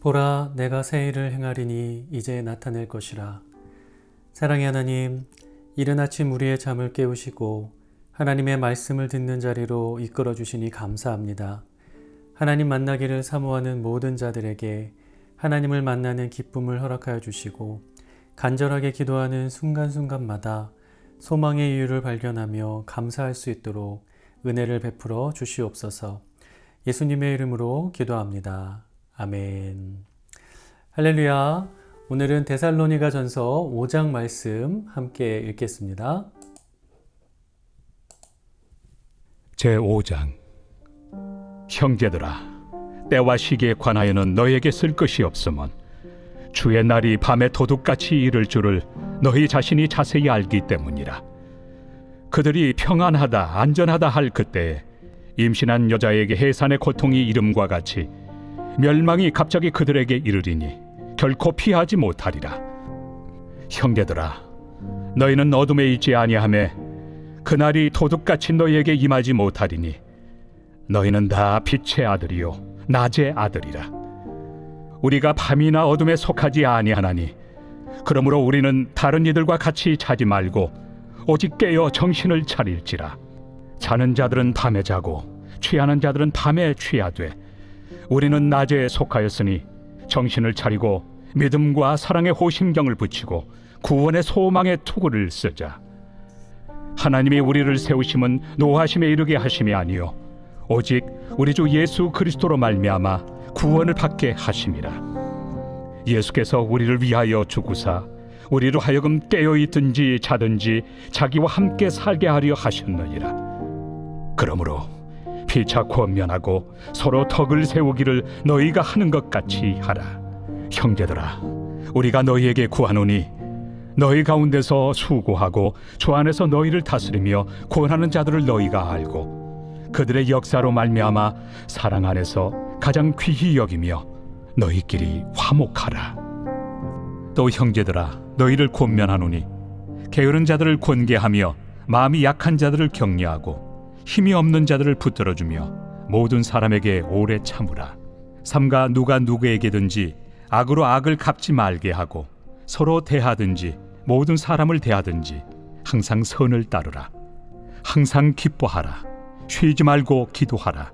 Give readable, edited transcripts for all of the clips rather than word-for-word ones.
보라, 내가 새 일을 행하리니 이제 나타낼 것이라. 사랑의 하나님, 이른 아침 우리의 잠을 깨우시고 하나님의 말씀을 듣는 자리로 이끌어 주시니 감사합니다. 하나님 만나기를 사모하는 모든 자들에게 하나님을 만나는 기쁨을 허락하여 주시고 간절하게 기도하는 순간순간마다 소망의 이유를 발견하며 감사할 수 있도록 은혜를 베풀어 주시옵소서. 예수님의 이름으로 기도합니다. 아멘. 할렐루야. 오늘은 데살로니가 전서 5장 말씀 함께 읽겠습니다. 제5장. 형제들아, 때와 시기에 관하여는 너에게 쓸 것이 없으면 주의 날이 밤에 도둑같이 이를 줄을 너희 자신이 자세히 알기 때문이라. 그들이 평안하다 안전하다 할 그때에 임신한 여자에게 해산의 고통이 이름과 같이 멸망이 갑자기 그들에게 이르리니 결코 피하지 못하리라. 형제들아, 너희는 어둠에 있지 아니하매 그날이 도둑같이 너희에게 임하지 못하리니 너희는 다 빛의 아들이요 낮의 아들이라. 우리가 밤이나 어둠에 속하지 아니하나니 그러므로 우리는 다른 이들과 같이 자지 말고 오직 깨어 정신을 차릴지라. 자는 자들은 밤에 자고 취하는 자들은 밤에 취하되 우리는 낮에 속하였으니 정신을 차리고 믿음과 사랑의 호심경을 붙이고 구원의 소망의 투구를 쓰자. 하나님이 우리를 세우심은 노하심에 이르게 하심이 아니요 오직 우리 주 예수 그리스도로 말미암아 구원을 받게 하심이라. 예수께서 우리를 위하여 죽으사 우리로 하여금 깨어있든지 자든지 자기와 함께 살게 하려 하셨느니라. 그러므로 피차 권면하고 서로 덕을 세우기를 너희가 하는 것 같이 하라. 형제들아, 우리가 너희에게 구하노니 너희 가운데서 수고하고 주 안에서 너희를 다스리며 권하는 자들을 너희가 알고 그들의 역사로 말미암아 사랑 안에서 가장 귀히 여기며 너희끼리 화목하라. 또 형제들아, 너희를 권면하노니 게으른 자들을 권계하며 마음이 약한 자들을 격려하고 힘이 없는 자들을 붙들어주며 모든 사람에게 오래 참으라. 삼가 누가 누구에게든지 악으로 악을 갚지 말게 하고 서로 대하든지 모든 사람을 대하든지 항상 선을 따르라. 항상 기뻐하라. 쉬지 말고 기도하라.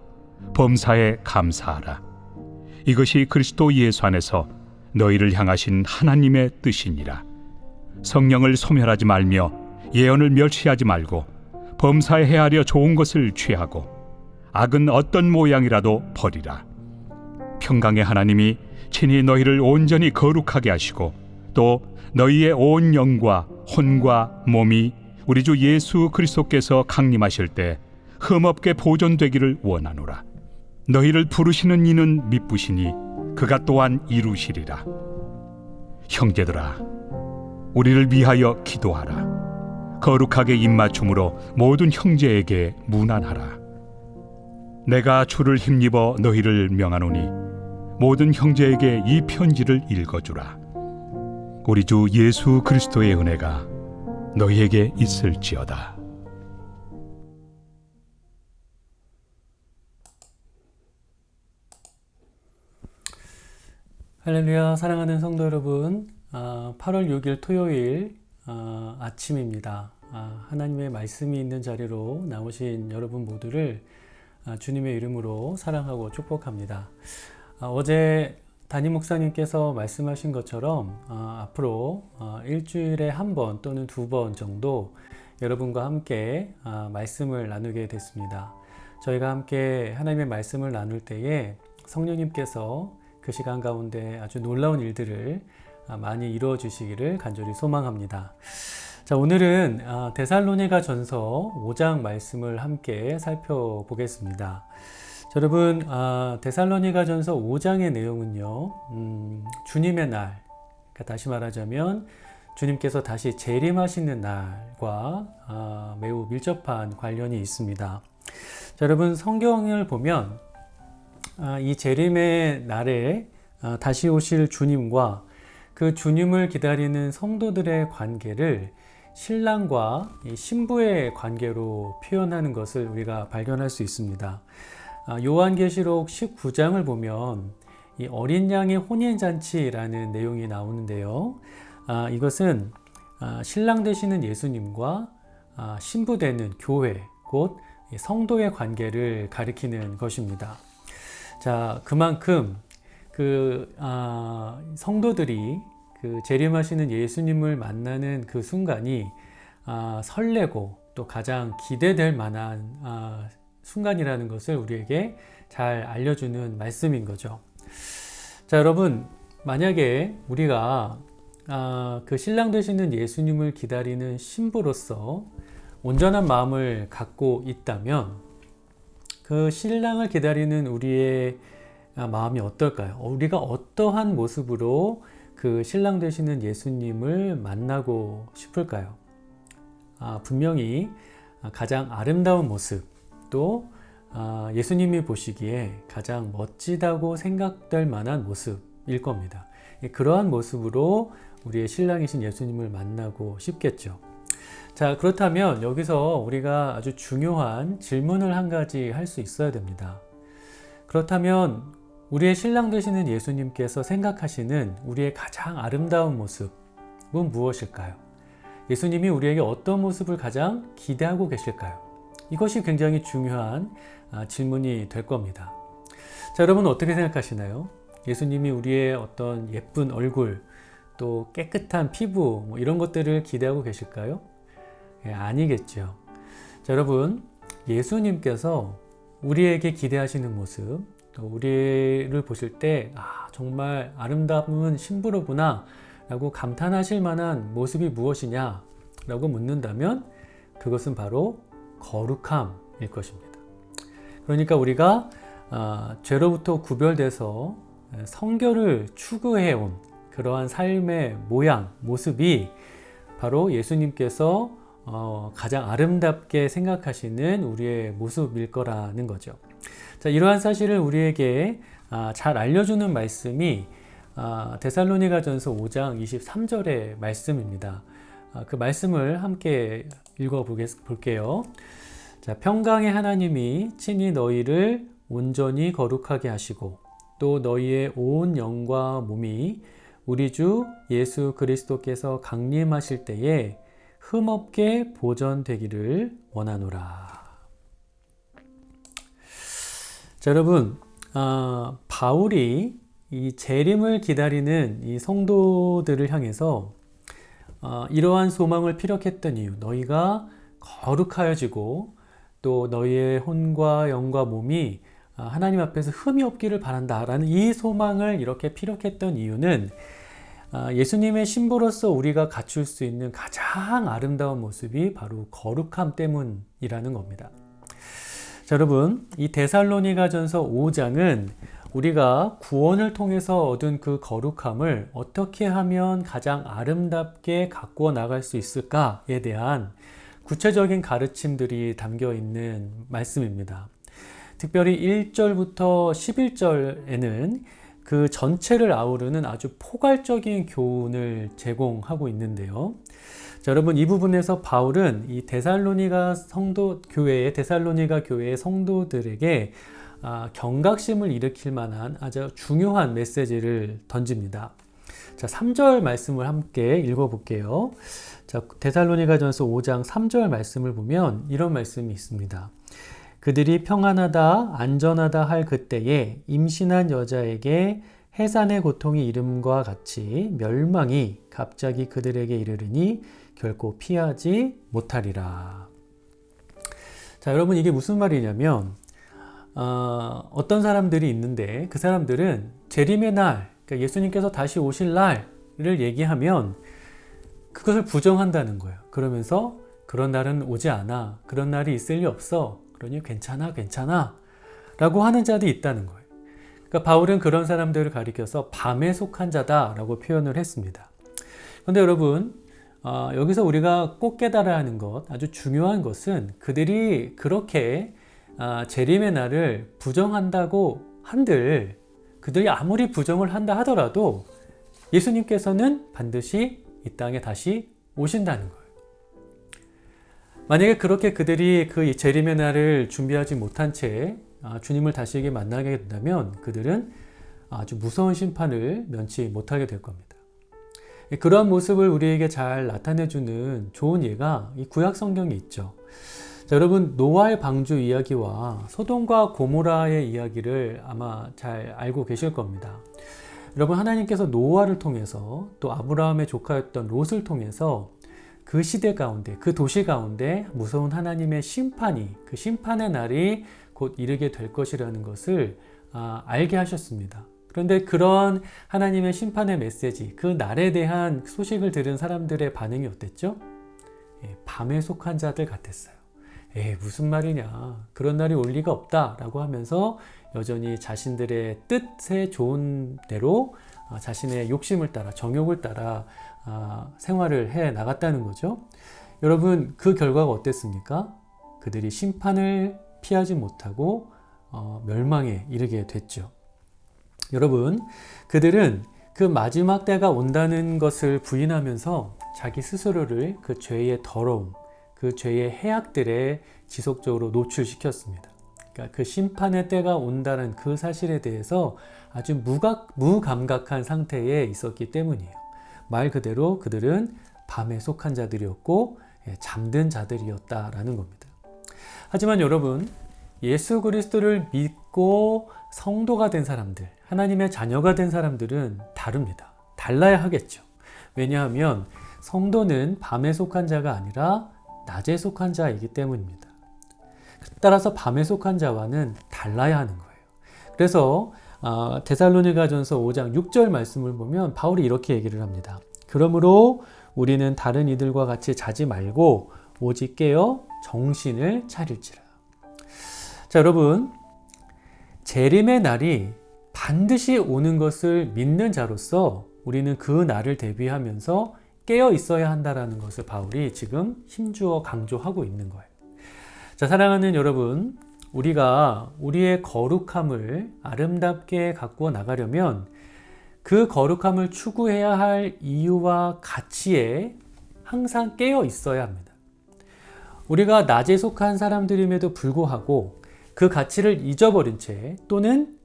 범사에 감사하라. 이것이 그리스도 예수 안에서 너희를 향하신 하나님의 뜻이니라. 성령을 소멸하지 말며 예언을 멸시하지 말고 범사에 헤아려 좋은 것을 취하고 악은 어떤 모양이라도 버리라. 평강의 하나님이 친히 너희를 온전히 거룩하게 하시고 또 너희의 온 영과 혼과 몸이 우리 주 예수 그리스도께서 강림하실 때 흠없게 보존되기를 원하노라. 너희를 부르시는 이는 미쁘시니 그가 또한 이루시리라. 형제들아, 우리를 위하여 기도하라. 거룩하게 입맞춤으로 모든 형제에게 문안하라. 내가 주를 힘입어 너희를 명하노니 모든 형제에게 이 편지를 읽어주라. 우리 주 예수 그리스도의 은혜가 너희에게 있을지어다. 할렐루야. 사랑하는 성도 여러분, 8월 6일 토요일 아침입니다. 하나님의 말씀이 있는 자리로 나오신 여러분 모두를 주님의 이름으로 사랑하고 축복합니다. 어제 담임 목사님께서 말씀하신 것처럼 앞으로 일주일에 한 번 또는 두 번 정도 여러분과 함께 말씀을 나누게 됐습니다. 저희가 함께 하나님의 말씀을 나눌 때에 성령님께서 그 시간 가운데 아주 놀라운 일들을 많이 이루어 주시기를 간절히 소망합니다. 자, 오늘은 데살로니가 전서 5장 말씀을 함께 살펴보겠습니다. 자, 여러분, 데살로니가 전서 5장의 내용은요, 주님의 날, 그러니까 다시 말하자면 주님께서 다시 재림하시는 날과 매우 밀접한 관련이 있습니다. 자, 여러분, 성경을 보면 이 재림의 날에 다시 오실 주님과 그 주님을 기다리는 성도들의 관계를 신랑과 신부의 관계로 표현하는 것을 우리가 발견할 수 있습니다. 요한계시록 19장을 보면 이 어린 양의 혼인잔치라는 내용이 나오는데요. 이것은 신랑 되시는 예수님과 신부 되는 교회, 곧 성도의 관계를 가리키는 것입니다. 자, 그만큼 성도들이 재림하시는 예수님을 만나는 그 순간이 설레고 또 가장 기대될 만한 순간이라는 것을 우리에게 잘 알려주는 말씀인 거죠. 자, 여러분, 만약에 우리가 그 신랑 되시는 예수님을 기다리는 신부로서 온전한 마음을 갖고 있다면 그 신랑을 기다리는 우리의 마음이 어떨까요? 우리가 어떠한 모습으로 그 신랑 되시는 예수님을 만나고 싶을까요? 분명히 가장 아름다운 모습, 또 예수님이 보시기에 가장 멋지다고 생각될 만한 모습일 겁니다. 그러한 모습으로 우리의 신랑이신 예수님을 만나고 싶겠죠. 자, 그렇다면 여기서 우리가 아주 중요한 질문을 한 가지 할 수 있어야 됩니다. 그렇다면 우리의 신랑 되시는 예수님께서 생각하시는 우리의 가장 아름다운 모습은 무엇일까요? 예수님이 우리에게 어떤 모습을 가장 기대하고 계실까요? 이것이 굉장히 중요한 질문이 될 겁니다. 자, 여러분 어떻게 생각하시나요? 예수님이 우리의 어떤 예쁜 얼굴, 또 깨끗한 피부, 이런 것들을 기대하고 계실까요? 아니겠죠. 자, 여러분, 예수님께서 우리에게 기대하시는 모습, 또 우리를 보실 때 정말 아름다운 신부로구나 라고 감탄하실 만한 모습이 무엇이냐 라고 묻는다면 그것은 바로 거룩함일 것입니다. 그러니까 우리가 죄로부터 구별돼서 성결을 추구해온 그러한 삶의 모양, 모습이 바로 예수님께서 가장 아름답게 생각하시는 우리의 모습일 거라는 거죠. 자, 이러한 사실을 우리에게 잘 알려주는 말씀이 데살로니가전서 5장 23절의 말씀입니다. 그 말씀을 함께 읽어볼게요. 자, 평강의 하나님이 친히 너희를 온전히 거룩하게 하시고 또 너희의 온 영과 몸이 우리 주 예수 그리스도께서 강림하실 때에 흠없게 보존되기를 원하노라. 자, 여러분, 바울이 이 재림을 기다리는 이 성도들을 향해서 이러한 소망을 피력했던 이유, 너희가 거룩하여지고 또 너희의 혼과 영과 몸이 하나님 앞에서 흠이 없기를 바란다라는 이 소망을 이렇게 피력했던 이유는 예수님의 신부로서 우리가 갖출 수 있는 가장 아름다운 모습이 바로 거룩함 때문이라는 겁니다. 자, 여러분, 이 데살로니가전서 5장은 우리가 구원을 통해서 얻은 그 거룩함을 어떻게 하면 가장 아름답게 가꾸어 나갈 수 있을까에 대한 구체적인 가르침들이 담겨 있는 말씀입니다. 특별히 1절부터 11절에는 그 전체를 아우르는 아주 포괄적인 교훈을 제공하고 있는데요. 자, 여러분, 이 부분에서 바울은 이 데살로니가 교회의 성도들에게 경각심을 일으킬 만한 아주 중요한 메시지를 던집니다. 자, 3절 말씀을 함께 읽어볼게요. 자, 데살로니가전서 5장 3절 말씀을 보면 이런 말씀이 있습니다. 그들이 평안하다, 안전하다 할 그때에 임신한 여자에게 해산의 고통이 이름과 같이 멸망이 갑자기 그들에게 이르르니 결코 피하지 못하리라. 자, 여러분, 이게 무슨 말이냐면 어떤 사람들이 있는데 그 사람들은 재림의 날, 그러니까 예수님께서 다시 오실 날을 얘기하면 그것을 부정한다는 거예요. 그러면서 그런 날은 오지 않아, 그런 날이 있을 리 없어, 그러니 괜찮아 라고 하는 자들이 있다는 거예요. 그러니까 바울은 그런 사람들을 가리켜서 밤에 속한 자다라고 표현을 했습니다. 그런데 여러분, 여기서 우리가 꼭 깨달아야 하는 것, 아주 중요한 것은 그들이 그렇게 재림의 날을 부정한다고 한들, 그들이 아무리 부정을 한다 하더라도 예수님께서는 반드시 이 땅에 다시 오신다는 거예요. 만약에 그렇게 그들이 그 재림의 날을 준비하지 못한 채 주님을 다시 만나게 된다면 그들은 아주 무서운 심판을 면치 못하게 될 겁니다. 그러한 모습을 우리에게 잘 나타내주는 좋은 예가 이 구약 성경에 있죠. 자, 여러분, 노아의 방주 이야기와 소돔과 고모라의 이야기를 아마 잘 알고 계실 겁니다. 여러분, 하나님께서 노아를 통해서 또 아브라함의 조카였던 롯을 통해서 그 시대 가운데, 그 도시 가운데 무서운 하나님의 심판이, 그 심판의 날이 곧 이르게 될 것이라는 것을 알게 하셨습니다. 그런데 그런 하나님의 심판의 메시지, 그 날에 대한 소식을 들은 사람들의 반응이 어땠죠? 밤에 속한 자들 같았어요. 무슨 말이냐, 그런 날이 올 리가 없다 라고 하면서 여전히 자신들의 뜻에 좋은 대로 자신의 욕심을 따라, 정욕을 따라 생활을 해 나갔다는 거죠. 여러분, 그 결과가 어땠습니까? 그들이 심판을 피하지 못하고 멸망에 이르게 됐죠. 여러분, 그들은 그 마지막 때가 온다는 것을 부인하면서 자기 스스로를 그 죄의 더러움, 그 죄의 해악들에 지속적으로 노출시켰습니다. 그러니까 그 심판의 때가 온다는 그 사실에 대해서 아주 무감각한 상태에 있었기 때문이에요. 말 그대로 그들은 밤에 속한 자들이었고 잠든 자들이었다라는 겁니다. 하지만 여러분, 예수 그리스도를 믿고 성도가 된 사람들, 하나님의 자녀가 된 사람들은 다릅니다. 달라야 하겠죠. 왜냐하면 성도는 밤에 속한 자가 아니라 낮에 속한 자이기 때문입니다. 따라서 밤에 속한 자와는 달라야 하는 거예요. 그래서 데살로니가전서 5장 6절 말씀을 보면 바울이 이렇게 얘기를 합니다. 그러므로 우리는 다른 이들과 같이 자지 말고 오직 깨어 정신을 차릴지라. 자, 여러분, 재림의 날이 반드시 오는 것을 믿는 자로서 우리는 그 날을 대비하면서 깨어 있어야 한다는 것을 바울이 지금 힘주어 강조하고 있는 거예요. 자, 사랑하는 여러분, 우리가 우리의 거룩함을 아름답게 가꾸어 나가려면 그 거룩함을 추구해야 할 이유와 가치에 항상 깨어 있어야 합니다. 우리가 낮에 속한 사람들임에도 불구하고 그 가치를 잊어버린 채 또는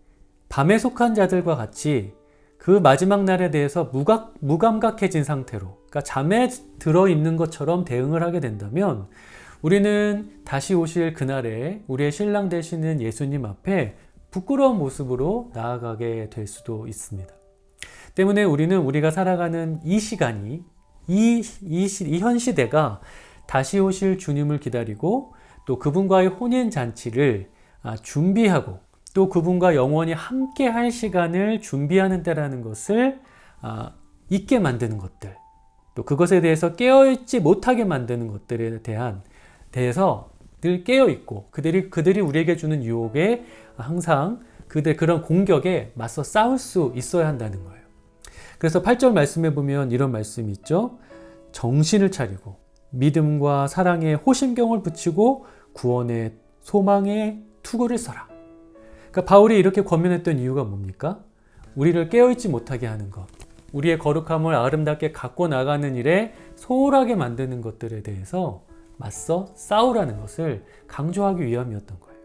밤에 속한 자들과 같이 그 마지막 날에 대해서 무감각해진 상태로, 그러니까 잠에 들어있는 것처럼 대응을 하게 된다면 우리는 다시 오실 그날에 우리의 신랑 되시는 예수님 앞에 부끄러운 모습으로 나아가게 될 수도 있습니다. 때문에 우리는 우리가 살아가는 이 시간이, 이 현 시대가 다시 오실 주님을 기다리고 또 그분과의 혼인잔치를 준비하고 또 그분과 영원히 함께 할 시간을 준비하는 때라는 것을 잊게 만드는 것들, 또 그것에 대해서 깨어있지 못하게 만드는 것들에 대해서 늘 깨어있고 그들이 우리에게 주는 유혹에 항상 그런 공격에 맞서 싸울 수 있어야 한다는 거예요. 그래서 8절 말씀에 보면 이런 말씀이 있죠. 정신을 차리고 믿음과 사랑에 호심경을 붙이고 구원의 소망에 투구를 써라. 그러니까 바울이 이렇게 권면했던 이유가 뭡니까? 우리를 깨어있지 못하게 하는 것, 우리의 거룩함을 아름답게 갖고 나가는 일에 소홀하게 만드는 것들에 대해서 맞서 싸우라는 것을 강조하기 위함이었던 거예요.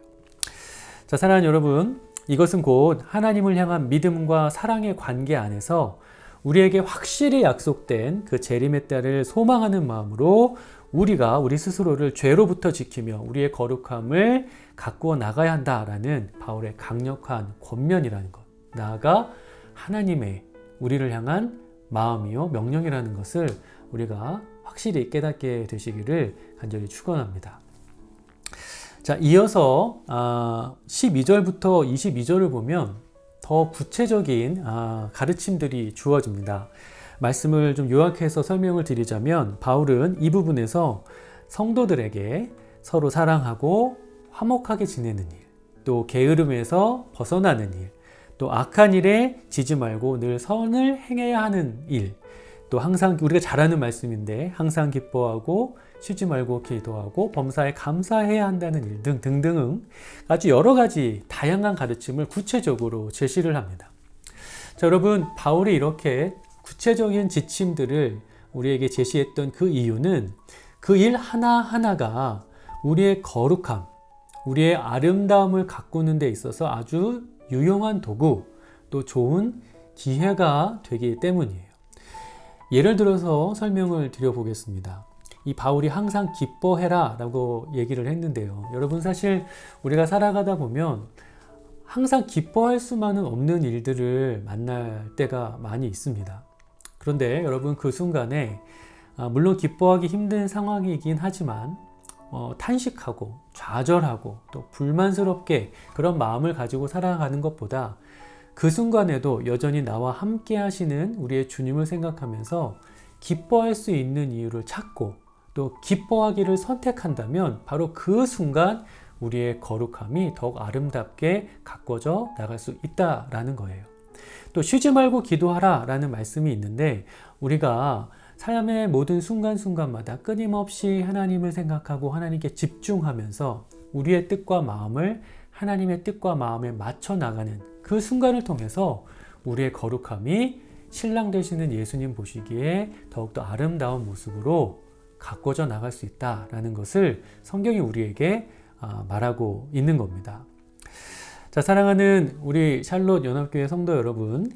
자, 사랑하는 여러분, 이것은 곧 하나님을 향한 믿음과 사랑의 관계 안에서 우리에게 확실히 약속된 그 재림의 때를 소망하는 마음으로 우리 스스로를 죄로부터 지키며 우리의 거룩함을 가꾸어 나가야 한다라는 바울의 강력한 권면이라는 것, 나아가 하나님의 우리를 향한 마음이요 명령이라는 것을 우리가 확실히 깨닫게 되시기를 간절히 축원합니다. 자, 이어서 12절부터 22절을 보면 더 구체적인 가르침들이 주어집니다. 말씀을 좀 요약해서 설명을 드리자면 바울은 이 부분에서 성도들에게 서로 사랑하고 화목하게 지내는 일, 또 게으름에서 벗어나는 일, 또 악한 일에 지지 말고 늘 선을 행해야 하는 일, 또 항상 우리가 잘 아는 말씀인데 항상 기뻐하고 쉬지 말고 기도하고 범사에 감사해야 한다는 일 등등 아주 여러 가지 다양한 가르침을 구체적으로 제시를 합니다. 자, 여러분, 바울이 이렇게 구체적인 지침들을 우리에게 제시했던 그 이유는 그 일 하나하나가 우리의 거룩함, 우리의 아름다움을 가꾸는 데 있어서 아주 유용한 도구, 또 좋은 기회가 되기 때문이에요. 예를 들어서 설명을 드려보겠습니다. 이 바울이 항상 기뻐해라 라고 얘기를 했는데요. 여러분, 사실 우리가 살아가다 보면 항상 기뻐할 수만은 없는 일들을 만날 때가 많이 있습니다. 그런데 여러분, 그 순간에 물론 기뻐하기 힘든 상황이긴 하지만 탄식하고 좌절하고 또 불만스럽게 그런 마음을 가지고 살아가는 것보다 그 순간에도 여전히 나와 함께 하시는 우리의 주님을 생각하면서 기뻐할 수 있는 이유를 찾고 또 기뻐하기를 선택한다면 바로 그 순간 우리의 거룩함이 더욱 아름답게 가꿔져 나갈 수 있다라는 거예요. 또 쉬지 말고 기도하라 라는 말씀이 있는데, 우리가 삶의 모든 순간순간마다 끊임없이 하나님을 생각하고 하나님께 집중하면서 우리의 뜻과 마음을 하나님의 뜻과 마음에 맞춰 나가는 그 순간을 통해서 우리의 거룩함이 신랑 되시는 예수님 보시기에 더욱더 아름다운 모습으로 가꿔져 나갈 수 있다라는 것을 성경이 우리에게 말하고 있는 겁니다. 자, 사랑하는 우리 샬롯 연합교회 성도 여러분,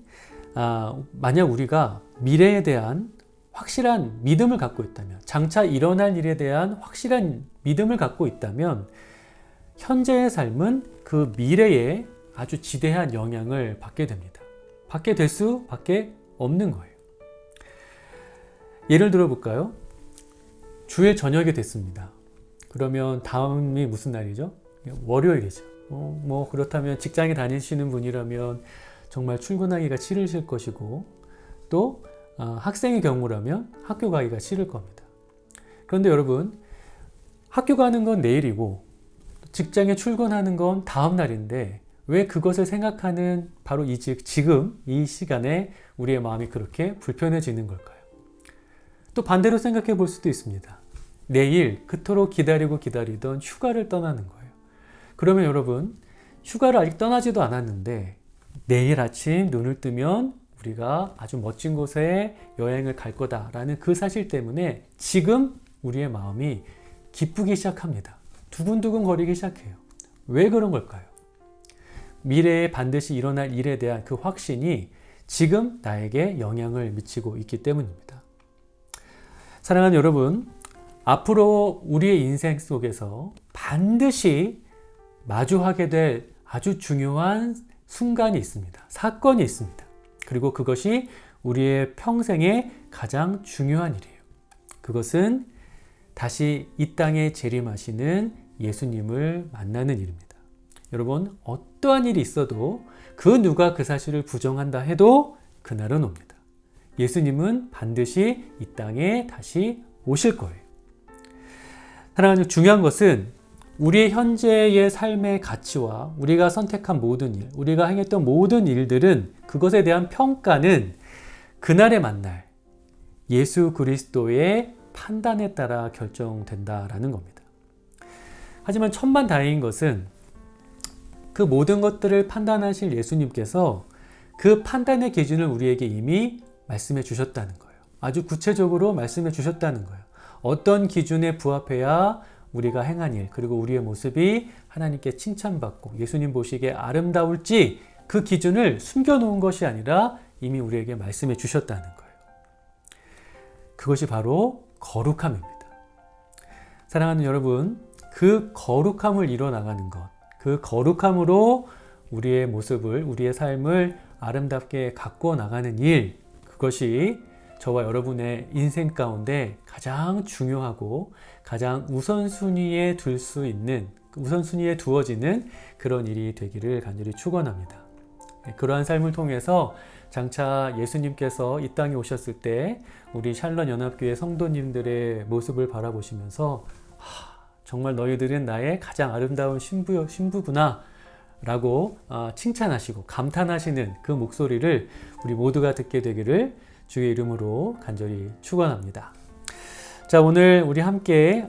만약 우리가 미래에 대한 확실한 믿음을 갖고 있다면, 장차 일어날 일에 대한 확실한 믿음을 갖고 있다면 현재의 삶은 그 미래에 아주 지대한 영향을 받게 됩니다. 받게 될 수밖에 없는 거예요. 예를 들어 볼까요? 주일 저녁이 됐습니다. 그러면 다음이 무슨 날이죠? 월요일이죠. 그렇다면 직장에 다니시는 분이라면 정말 출근하기가 싫으실 것이고, 또 학생의 경우라면 학교 가기가 싫을 겁니다. 그런데 여러분, 학교 가는 건 내일이고 직장에 출근하는 건 다음 날인데 왜 그것을 생각하는 바로 지금 이 시간에 우리의 마음이 그렇게 불편해지는 걸까요? 또 반대로 생각해 볼 수도 있습니다. 내일 그토록 기다리던 휴가를 떠나는 거예요. 그러면 여러분, 휴가를 아직 떠나지도 않았는데 내일 아침 눈을 뜨면 우리가 아주 멋진 곳에 여행을 갈 거다라는 그 사실 때문에 지금 우리의 마음이 기쁘기 시작합니다. 두근두근 거리기 시작해요. 왜 그런 걸까요? 미래에 반드시 일어날 일에 대한 그 확신이 지금 나에게 영향을 미치고 있기 때문입니다. 사랑하는 여러분, 앞으로 우리의 인생 속에서 반드시 마주하게 될 아주 중요한 순간이 있습니다. 사건이 있습니다. 그리고 그것이 우리의 평생에 가장 중요한 일이에요. 그것은 다시 이 땅에 재림하시는 예수님을 만나는 일입니다. 여러분, 어떠한 일이 있어도 그 누가 그 사실을 부정한다 해도 그날은 옵니다. 예수님은 반드시 이 땅에 다시 오실 거예요. 사랑하는, 중요한 것은 우리의 현재의 삶의 가치와 우리가 선택한 모든 일, 우리가 행했던 모든 일들은, 그것에 대한 평가는 그날에 만날 예수 그리스도의 판단에 따라 결정된다라는 겁니다. 하지만 천만다행인 것은 그 모든 것들을 판단하실 예수님께서 그 판단의 기준을 우리에게 이미 말씀해 주셨다는 거예요. 아주 구체적으로 말씀해 주셨다는 거예요. 어떤 기준에 부합해야 우리가 행한 일, 그리고 우리의 모습이 하나님께 칭찬받고 예수님 보시기에 아름다울지, 그 기준을 숨겨놓은 것이 아니라 이미 우리에게 말씀해 주셨다는 거예요. 그것이 바로 거룩함입니다. 사랑하는 여러분, 그 거룩함을 이뤄나가는 것, 그 거룩함으로 우리의 모습을, 우리의 삶을 아름답게 가꿔 나가는 일, 그것이 저와 여러분의 인생 가운데 가장 중요하고 가장 우선순위에 둘 수 있는, 우선순위에 두어지는 그런 일이 되기를 간절히 축원합니다. 그러한 삶을 통해서 장차 예수님께서 이 땅에 오셨을 때 우리 샬롯 연합교회 성도님들의 모습을 바라보시면서 정말 너희들은 나의 가장 아름다운 신부구나 라고 칭찬하시고 감탄하시는 그 목소리를 우리 모두가 듣게 되기를 주의 이름으로 간절히 축원합니다. 자, 오늘 우리 함께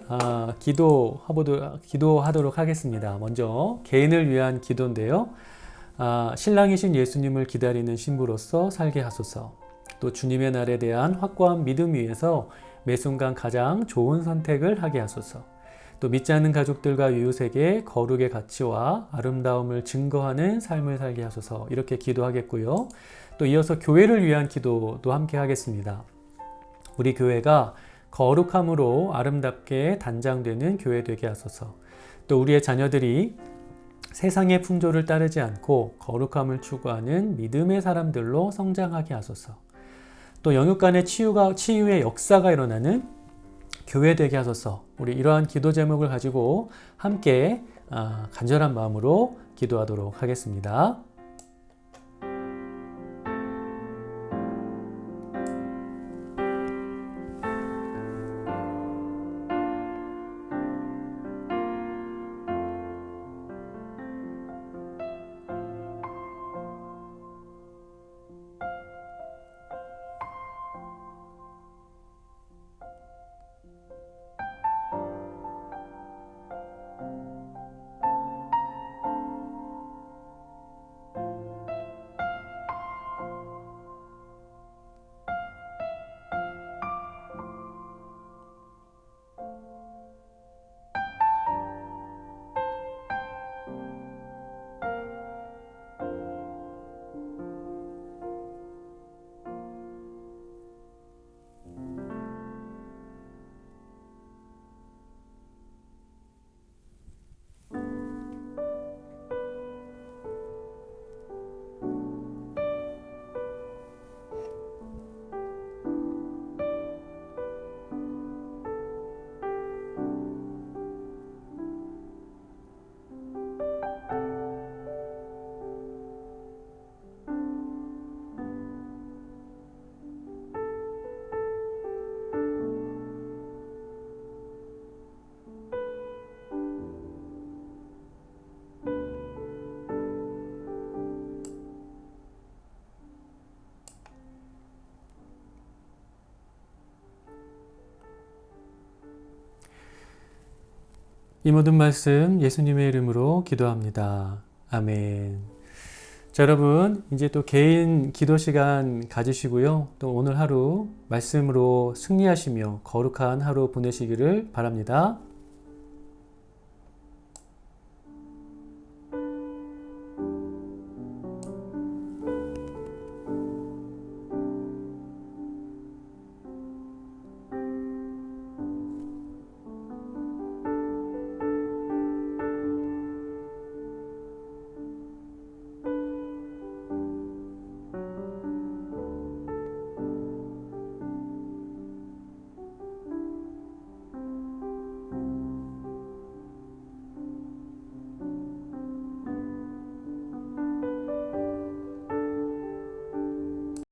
기도하도록 하겠습니다. 먼저 개인을 위한 기도인데요. 신랑이신 예수님을 기다리는 신부로서 살게 하소서. 또 주님의 날에 대한 확고한 믿음 위에서 매 순간 가장 좋은 선택을 하게 하소서. 또 믿지 않는 가족들과 이웃에게 거룩의 가치와 아름다움을 증거하는 삶을 살게 하소서 이렇게 기도하겠고요. 또 이어서 교회를 위한 기도도 함께 하겠습니다. 우리 교회가 거룩함으로 아름답게 단장되는 교회 되게 하소서. 또 우리의 자녀들이 세상의 풍조를 따르지 않고 거룩함을 추구하는 믿음의 사람들로 성장하게 하소서. 또 영육 간의 치유의 역사가 일어나는 교회 되게 하소서. 우리 이러한 기도 제목을 가지고 함께 간절한 마음으로 기도하도록 하겠습니다. 이 모든 말씀 예수님의 이름으로 기도합니다. 아멘. 자, 여러분, 이제 또 개인 기도 시간 가지시고요. 또 오늘 하루 말씀으로 승리하시며 거룩한 하루 보내시기를 바랍니다.